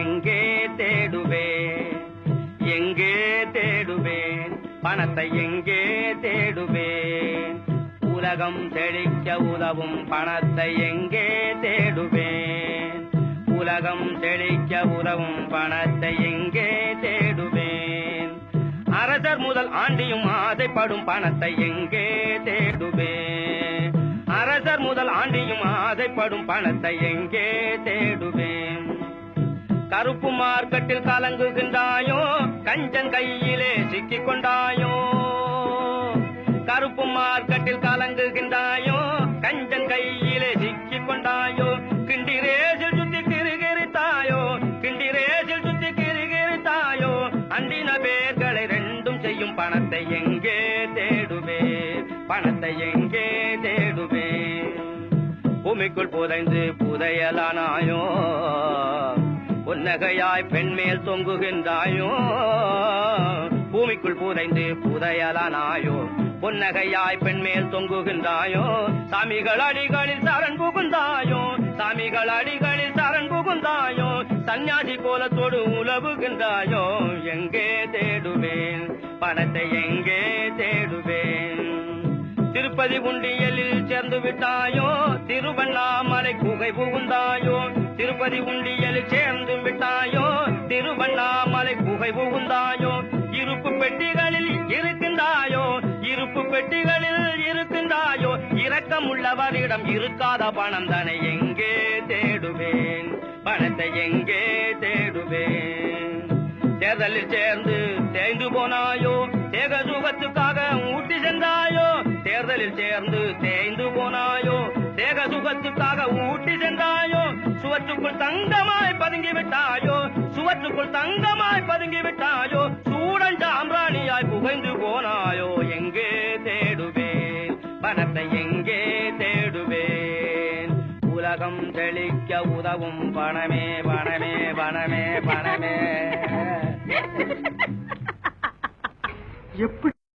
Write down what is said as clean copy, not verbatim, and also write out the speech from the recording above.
எங்கே தேடுவேன், எங்கே தேடுவேன், பணத்தை எங்கே தேடுவேன், உலகம் செழிக்க உதவும் பணத்தை எங்கே தேடுவேன், உலகம் செழிக்க உதவும் பணத்தை எங்கே தேடுவேன், அரசர் முதல் ஆண்டியும் ஆசைப்படும் பணத்தை எங்கே தேடுவேன், அரசர் முதல் ஆண்டியும் ஆசைப்படும் பணத்தை எங்கே தேடுவேன், கருப்பு மார்க்கெட்டில் கலங்குகின்றாயோ, கஞ்சன் கையிலே சிக்கிக் கொண்டாயோ, கருப்பு மார்க்கெட்டில் கலங்குகின்றாயோ, கஞ்சன் கையிலே சிக்கிக் கொண்டாயோ, கிண்டி ரேசில் சுத்தி கிரிகிரித்தாயோ, கிண்டி ரேசில் சுத்தி கிரிகிரித்தாயோ, அண்டின பேர்களை ரெண்டும் செய்யும் பணத்தை எங்கே தேடுவேன், பணத்தை எங்கே தேடுவேன், பூமிக்குள் புதைந்து புதையலானாயோ, புன்னகையாய் பெண்மேல் தொங்குகின்றாயோ, பூமிக்குள் புதைந்து புதையலானாயோ, புன்னகையாய் பெண்மேல் தொங்குகின்றாயோ, சாமிகள் அடிகளில் சரண் புகுந்தாயோ, சாமிகள் அடிகளில் சரண் புகுந்தாயோ, சன்னியாசி கோலத்தோடு உலவுகின்றாயோ, எங்கே தேடுவேன், பணத்தை எங்கே தேடுவேன், திருப்பதி உண்டியலில் சேர்ந்து விட்டாயோ, திருவண்ணாமலை குகை புகுந்தாயோ, திருப்பதி உண்டியலில் சேர்ந்து விட்டாயோ, திருவண்ணாமலை குகை புகுந்தாயோ, இருப்பு பெட்டிகளில் இருக்கின்றாயோ, இருப்பு பெட்டிகளில் இருக்கின்றாயோ, இரக்கமுள்ளவரிடம் இருக்காத பணம் தானே எங்கே தேடுவேன், பணத்தை எங்கே தேடுவேன், தேர்தலில் சேர்ந்து தேய்ந்து போனாயோ, தேக சுகத்துக்காக ஊட்டி சென்றாயோ, தேர்தலில் சேர்ந்து தேய்ந்து போனாயோ, தேக சுகத்துக்காக ஊட்டி சென்றாயோ, சுவற்றுக்குள் தங்கமாய் பதுங்கி விட்டாயோ, சுவற்றுக்குள் தங்கமாய் பதுங்கி விட்டாயோ, சூடன் சாம்பிராணியாய் புகைந்து போனாயோ, எங்கே தேடுவேன், பணத்தை எங்கே தேடுவேன், உலகம் செழிக்க உதவும் பணமே பணமே பணமே பணமே. எப்படி